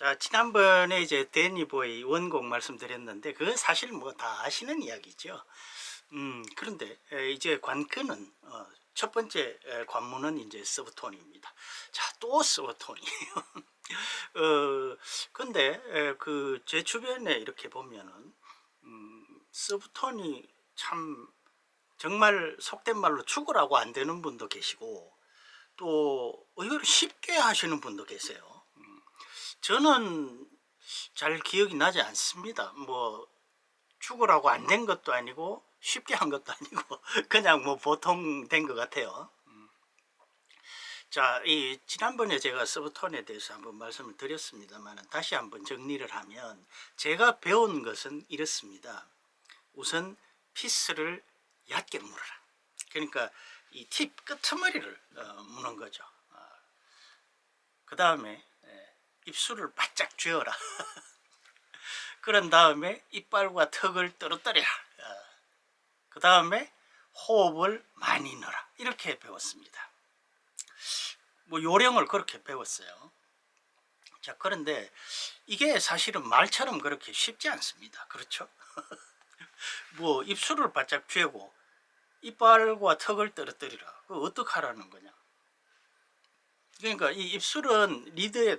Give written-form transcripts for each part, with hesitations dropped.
자, 지난번에 이제 데니보이 원곡 말씀드렸는데 그건 사실 뭐 다 아시는 이야기죠. 그런데 이제 관건은 첫 번째 관문은 이제 서브톤입니다. 자, 또 서브톤이에요. 근데 그 제 주변에 이렇게 보면은 서브톤이 참 정말 속된 말로 죽으라고 안 되는 분도 계시고 또 의외로 쉽게 하시는 분도 계세요. 저는 잘 기억이 나지 않습니다. 뭐 죽으라고 안 된 것도 아니고 쉽게 한 것도 아니고 그냥 뭐 보통 된 것 같아요. 자, 이 지난번에 제가 서브톤에 대해서 한번 말씀을 드렸습니다만 다시 한번 정리를 하면 제가 배운 것은 이렇습니다. 우선 피스를 얕게 물어라. 그러니까 이 팁 끄트머리를 무는 거죠. 그 다음에 입술을 바짝 쥐어라. 그런 다음에 이빨과 턱을 떨어뜨려라. 그 다음에 호흡을 많이 넣어라. 이렇게 배웠습니다. 뭐 요령을 그렇게 배웠어요. 자, 그런데 이게 사실은 말처럼 그렇게 쉽지 않습니다. 그렇죠? 뭐 입술을 바짝 쥐고 이빨과 턱을 떨어뜨리라. 그거 어떻게 하라는 거냐? 그러니까 이 입술은 리드에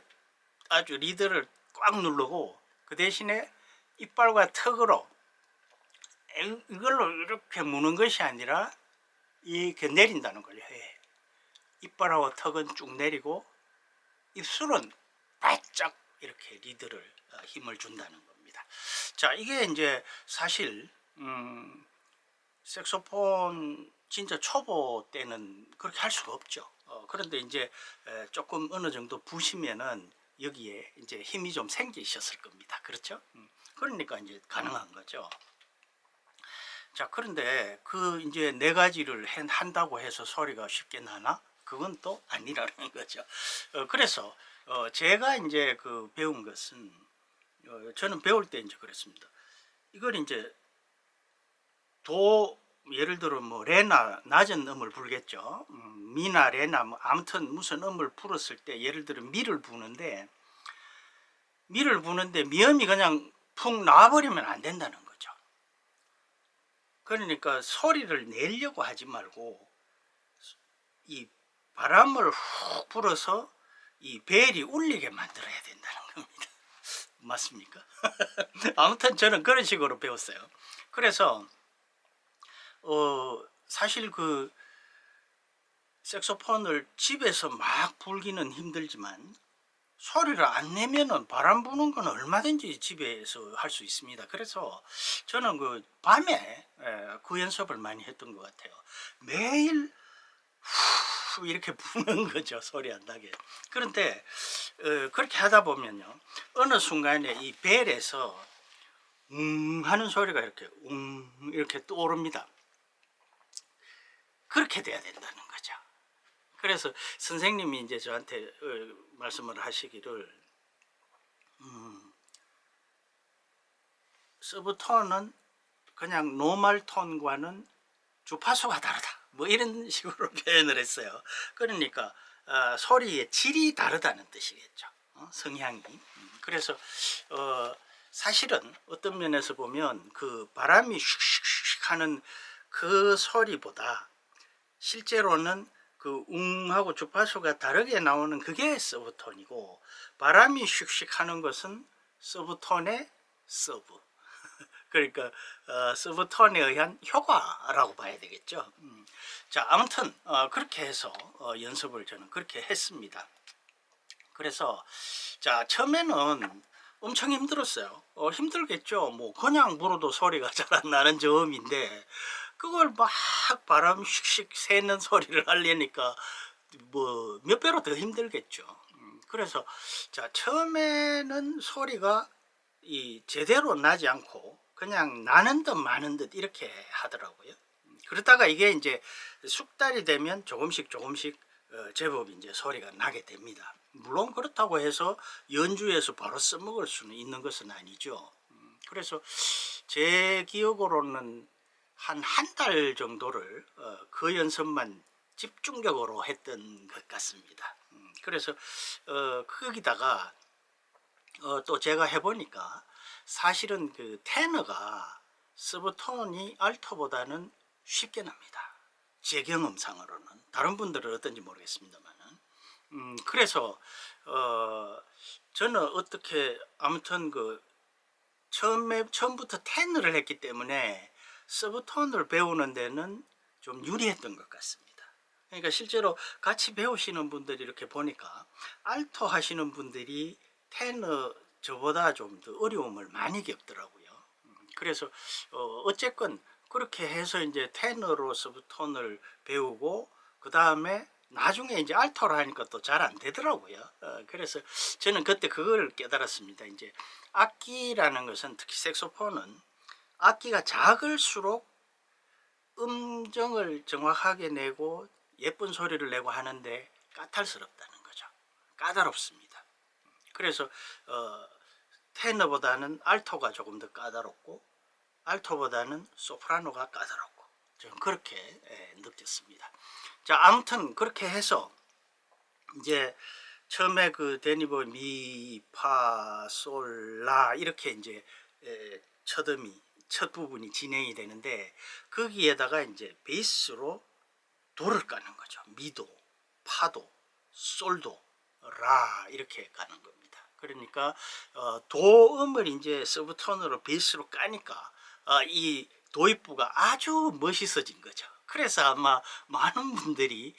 아주 리드를 꽉 누르고 그 대신에 이빨과 턱으로 이걸로 이렇게 무는 것이 아니라 이렇게 내린다는 걸 해. 이빨하고 턱은 쭉 내리고 입술은 바짝 이렇게 리드를 힘을 준다는 겁니다. 자, 이게 이제 사실 색소폰 진짜 초보 때는 그렇게 할 수가 없죠. 그런데 이제 조금 어느 정도 부시면은 여기에 이제 힘이 좀 생기셨을 겁니다. 그렇죠? 그러니까 이제 가능한 거죠. 자, 그런데 그 이제 네 가지를 한다고 해서 소리가 쉽게 나나? 그건 또 아니라는 거죠. 그래서 제가 이제 그 배운 것은 저는 배울 때 이제 그랬습니다. 이걸 이제 도 예를 들어 뭐 레나 낮은 음을 부르겠죠. 미나 레나 뭐 아무튼 무슨 음을 불었을 때 예를 들어 미를 부는데 미음이 그냥 푹 나와버리면 안 된다는 거죠. 그러니까 소리를 내려고 하지 말고 이 바람을 훅 불어서 이 벨이 울리게 만들어야 된다는 겁니다. 맞습니까? 아무튼 저는 그런 식으로 배웠어요. 그래서 사실 그 색소폰을 집에서 막 불기는 힘들지만 소리를 안 내면은 바람 부는 건 얼마든지 집에서 할 수 있습니다. 그래서 저는 그 밤에 그 연습을 많이 했던 것 같아요. 매일 후 이렇게 부는 거죠. 소리 안 나게. 그런데 그렇게 하다 보면요 어느 순간에 이 벨에서 하는 소리가 이렇게 이렇게 떠오릅니다. 그렇게 돼야 된다는 거죠. 그래서 선생님이 이제 저한테 말씀을 하시기를 서브톤은 그냥 노멀 톤과는 주파수가 다르다. 뭐 이런 식으로 표현을 했어요. 그러니까 소리의 질이 다르다는 뜻이겠죠. 성향이. 그래서 사실은 어떤 면에서 보면 그 바람이 슉슉슉 하는 그 소리보다 실제로는 그 하고 주파수가 다르게 나오는 그게 서브톤이고 바람이 슉슉 하는 것은 서브톤의 서브. 그러니까 서브톤에 의한 효과라고 봐야 되겠죠. 자, 아무튼 그렇게 해서 연습을 저는 그렇게 했습니다. 그래서 자, 처음에는 엄청 힘들었어요. 힘들겠죠. 뭐 그냥 불어도 소리가 잘 안 나는 저음인데 그걸 막 바람 슉슉 새는 소리를 하려니까 뭐 몇 배로 더 힘들겠죠. 그래서 자, 처음에는 소리가 이 제대로 나지 않고 그냥 나는 듯 마는 듯 이렇게 하더라고요. 그러다가 이게 이제 숙달이 되면 조금씩 제법 이제 소리가 나게 됩니다. 물론 그렇다고 해서 연주에서 바로 써먹을 수는 있는 것은 아니죠. 그래서 제 기억으로는 한 달 정도를 그 연습만 집중적으로 했던 것 같습니다. 그래서 거기다가 또 제가 해보니까 사실은 그 테너가 서브톤이 알토보다는 쉽게 납니다. 제 경험상으로는. 다른 분들은 어떤지 모르겠습니다만은. 그래서 저는 어떻게 아무튼 그 처음부터 테너를 했기 때문에 서브톤을 배우는 데는 좀 유리했던 것 같습니다. 그러니까 실제로 같이 배우시는 분들이 이렇게 보니까 알토 하시는 분들이 테너 저보다 좀 더 어려움을 많이 겪더라고요. 그래서 어쨌건 그렇게 해서 이제 테너로 서브톤을 배우고 그 다음에 나중에 이제 알토로 하니까 또 잘 안 되더라고요. 그래서 저는 그때 그걸 깨달았습니다. 이제 악기라는 것은, 특히 색소폰은 악기가 작을수록 음정을 정확하게 내고 예쁜 소리를 내고 하는데 까탈스럽다는 거죠. 까다롭습니다. 그래서 테너보다는 알토가 조금 더 까다롭고 알토보다는 소프라노가 까다롭고 저는 그렇게 느꼈습니다. 자, 아무튼 그렇게 해서 이제 처음에 그 데니보 미, 파, 솔, 라 이렇게 이제 첫 부분이 진행이 되는데 거기에다가 이제 베이스로 도를 까는 거죠. 미도, 파도, 솔도, 라 이렇게 가는 겁니다. 그러니까 도음을 이제 서브톤으로 베이스로 까니까 이 도입부가 아주 멋있어진 거죠. 그래서 아마 많은 분들이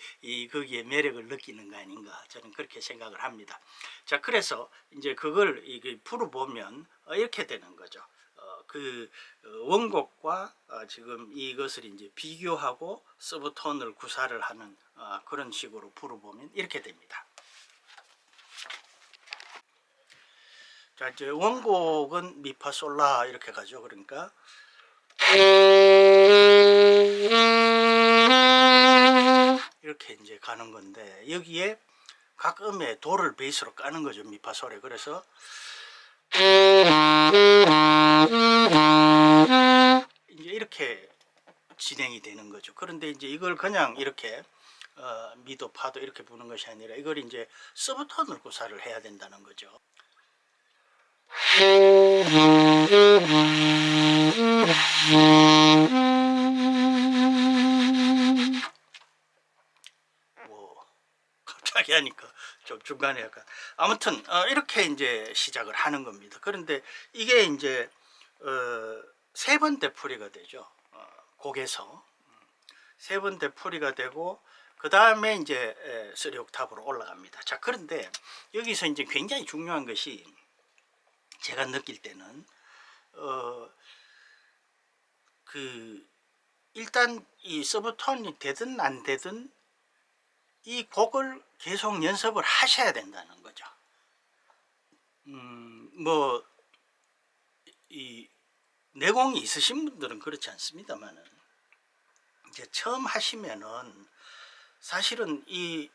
거기에 매력을 느끼는 거 아닌가, 저는 그렇게 생각을 합니다. 자, 그래서 이제 그걸 풀어보면 이렇게 되는 거죠. 그 원곡과 지금 이것을 이제 비교하고 서브톤을 구사를 하는 그런 식으로 풀어보면 이렇게 됩니다. 자, 이제 원곡은 미파솔라 이렇게 가죠. 그러니까 이렇게 이제 가는 건데 여기에 각 음의 도를 베이스로 까는 거죠. 미파솔에. 그래서 이제 이렇게 진행이 되는 거죠. 그런데 이제 이걸 그냥 이렇게 미도 파도 이렇게 부는 것이 아니라 이걸 이제 서브톤을 구사를 해야 된다는 거죠. 뭐 갑자기 하니까 좀 중간에 약간 아무튼 이렇게 이제 시작을 하는 겁니다. 그런데 이게 이제 세 번 되풀이가 되죠. 곡에서 세 번 되풀이가 되고 그 다음에 이제 3옥탑으로 올라갑니다. 자, 그런데 여기서 이제 굉장히 중요한 것이 제가 느낄 때는 일단 이 서브톤이 되든 안 되든 이 곡을 계속 연습을 하셔야 된다는 거죠. 뭐 이 내공이 있으신 분들은 그렇지 않습니다만은 이제 처음 하시면은 사실은 이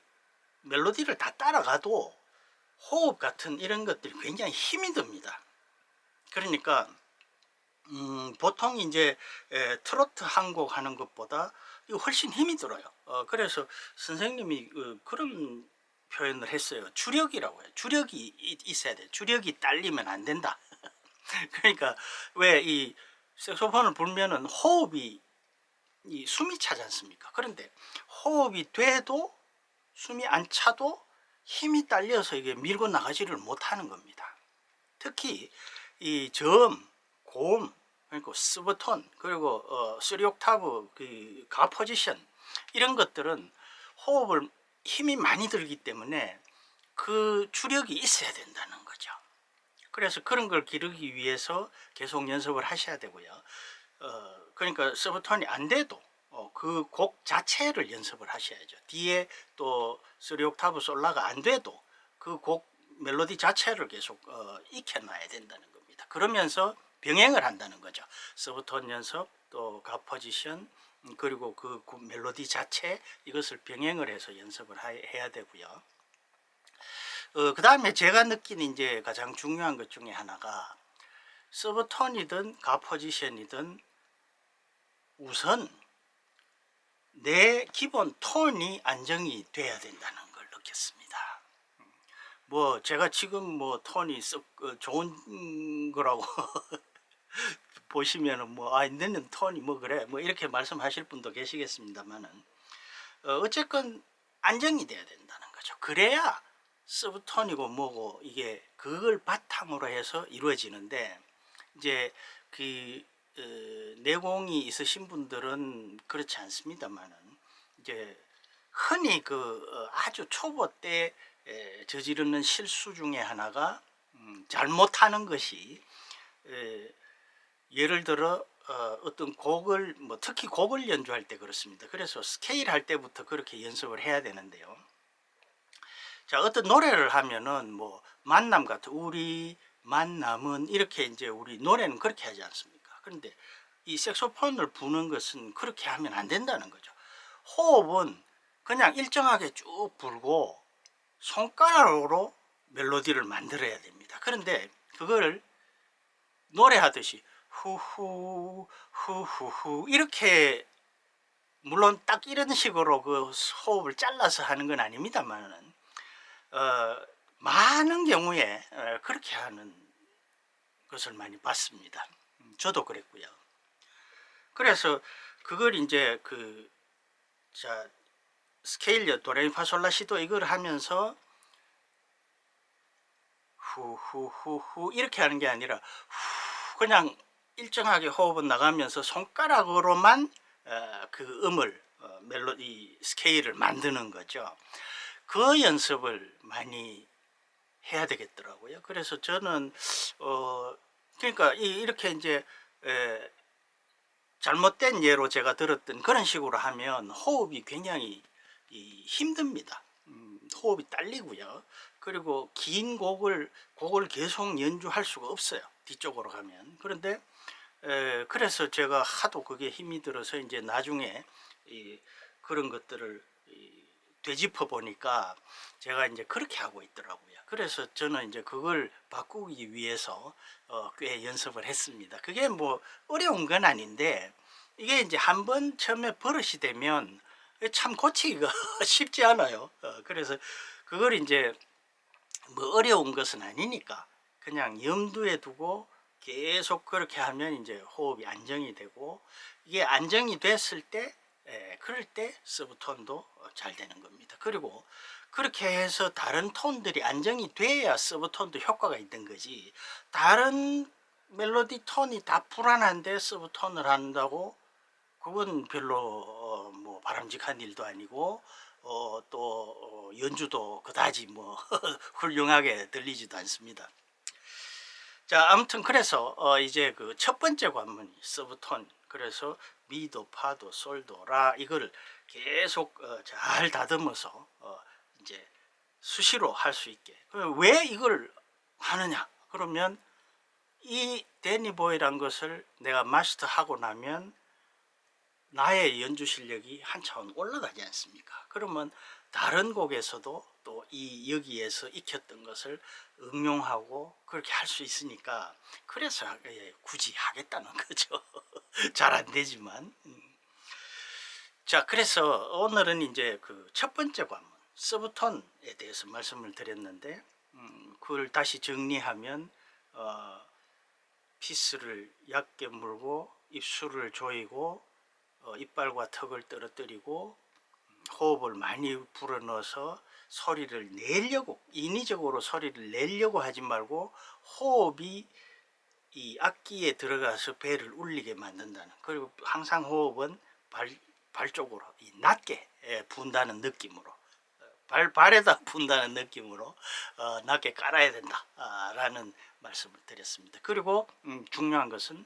멜로디를 다 따라가도 호흡 같은 이런 것들이 굉장히 힘이 듭니다. 그러니까 보통 이제 트로트 한 곡 하는 것보다 이거 훨씬 힘이 들어요. 그래서 선생님이 그런 표현을 했어요. 주력이라고 해요. 주력이 있어야 돼. 주력이 딸리면 안 된다. 그러니까 왜 이 색소폰을 불면은 호흡이 숨이 차지 않습니까? 그런데 호흡이 돼도 숨이 안 차도 힘이 딸려서 이게 밀고 나가지를 못하는 겁니다. 특히 이 저음, 고음, 그리고 스브톤, 그리고 3옥타브 그 가 포지션 이런 것들은 호흡을 힘이 많이 들기 때문에 그 주력이 있어야 된다는 거죠. 그래서 그런 걸 기르기 위해서 계속 연습을 하셔야 되고요. 그러니까 서브톤이 안 돼도 그 곡 자체를 연습을 하셔야죠. 뒤에 또 3옥타브 솔라가 안 돼도 그 곡 멜로디 자체를 계속 익혀놔야 된다는 겁니다. 그러면서 병행을 한다는 거죠. 서브톤 연습, 또 가 포지션, 그리고 그 멜로디 자체 이것을 병행을 해서 연습을 해야 되고요. 그 다음에 제가 느낀 이제 가장 중요한 것 중에 하나가 서브톤이든 가 포지션이든 우선 내 기본 톤이 안정이 돼야 된다는 걸 느꼈습니다. 뭐 제가 지금 뭐 톤이 썩 좋은 거라고 보시면은 뭐 너는 톤이 뭐 그래 뭐 이렇게 말씀하실 분도 계시겠습니다만은 어쨌건 안정이 돼야 된다는 거죠. 그래야 서브톤이고 뭐고 이게 그걸 바탕으로 해서 이루어지는데 이제 그 내공이 있으신 분들은 그렇지 않습니다만은 이제 흔히 아주 초보 때 저지르는 실수 중에 하나가 잘못하는 것이 예를 들어 어떤 곡을 뭐 특히 곡을 연주할 때 그렇습니다. 그래서 스케일 할 때부터 그렇게 연습을 해야 되는데요. 자, 어떤 노래를 하면은 뭐 만남 같은 우리 만남은 이렇게 이제 우리 노래는 그렇게 하지 않습니까? 그런데 이 색소폰을 부는 것은 그렇게 하면 안 된다는 거죠. 호흡은 그냥 일정하게 쭉 불고 손가락으로 멜로디를 만들어야 됩니다. 그런데 그걸 노래하듯이 후후 후후후 이렇게 물론 딱 이런 식으로 그 호흡을 잘라서 하는 건 아닙니다만은 많은 경우에 그렇게 하는 것을 많이 봤습니다. 저도 그랬고요. 그래서 그걸 이제 자 스케일요 도레미파솔라시도 이걸 하면서 후후후후 이렇게 하는 게 아니라 그냥 일정하게 호흡은 나가면서 손가락으로만 그 음을 멜로디 스케일을 만드는 거죠. 그 연습을 많이 해야 되겠더라고요. 그래서 저는 그러니까 이렇게 이제 잘못된 예로 제가 들었던 그런 식으로 하면 호흡이 굉장히 힘듭니다. 호흡이 딸리고요. 그리고 긴 곡을 계속 연주할 수가 없어요. 뒤쪽으로 가면. 그런데 그래서 제가 하도 그게 힘이 들어서 이제 나중에 그런 것들을 되짚어 보니까 제가 이제 그렇게 하고 있더라고요. 그래서 저는 이제 그걸 바꾸기 위해서 꽤 연습을 했습니다. 그게 뭐 어려운 건 아닌데 이게 이제 한번 처음에 버릇이 되면 참 고치기가 쉽지 않아요. 그래서 그걸 이제 뭐 어려운 것은 아니니까 그냥 염두에 두고 계속 그렇게 하면 이제 호흡이 안정이 되고 이게 안정이 됐을 때 그럴 때 서브톤도 잘 되는 겁니다. 그리고 그렇게 해서 다른 톤들이 안정이 돼야 서브톤도 효과가 있는 거지 다른 멜로디 톤이 다 불안한데 서브톤을 한다고 그건 별로 뭐 바람직한 일도 아니고 또 연주도 그다지 뭐 훌륭하게 들리지도 않습니다. 자, 아무튼 그래서 이제 그 첫 번째 관문이 서브톤. 그래서 미도 파도 솔도 라 이걸 계속 잘 다듬어서 이제 수시로 할 수 있게. 그럼 왜 이걸 하느냐? 그러면 이 데니 보이란 것을 내가 마스터하고 나면 나의 연주 실력이 한 차원 올라가지 않습니까? 그러면 다른 곡에서도 또 이 여기에서 익혔던 것을 응용하고 그렇게 할 수 있으니까 그래서 굳이 하겠다는 거죠. 잘 안 되지만. 자, 그래서 오늘은 이제 그 첫 번째 관문 서브톤에 대해서 말씀을 드렸는데 그걸 다시 정리하면 피스를 얕게 물고 입술을 조이고 이빨과 턱을 떨어뜨리고 호흡을 많이 불어넣어서 소리를 내려고 인위적으로 소리를 내려고 하지 말고 호흡이 이 악기에 들어가서 배를 울리게 만든다는. 그리고 항상 호흡은 발 쪽으로 낮게 분다는 느낌으로 발에다 분다는 느낌으로 낮게 깔아야 된다라는 말씀을 드렸습니다. 그리고 중요한 것은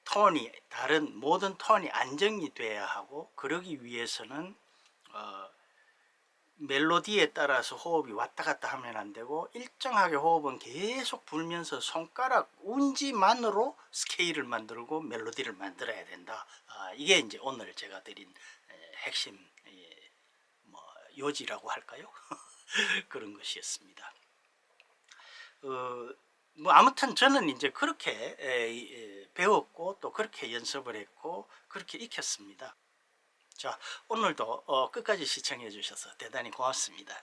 톤이 다른 모든 톤이 안정이 돼야 하고 그러기 위해서는 멜로디에 따라서 호흡이 왔다 갔다 하면 안 되고 일정하게 호흡은 계속 불면서 손가락 운지만으로 스케일을 만들고 멜로디를 만들어야 된다. 이게 이제 오늘 제가 드린 핵심 뭐 요지라고 할까요? 그런 것이었습니다. 뭐 아무튼 저는 이제 그렇게 배웠고 또 그렇게 연습을 했고 그렇게 익혔습니다. 자, 오늘도 끝까지 시청해 주셔서 대단히 고맙습니다.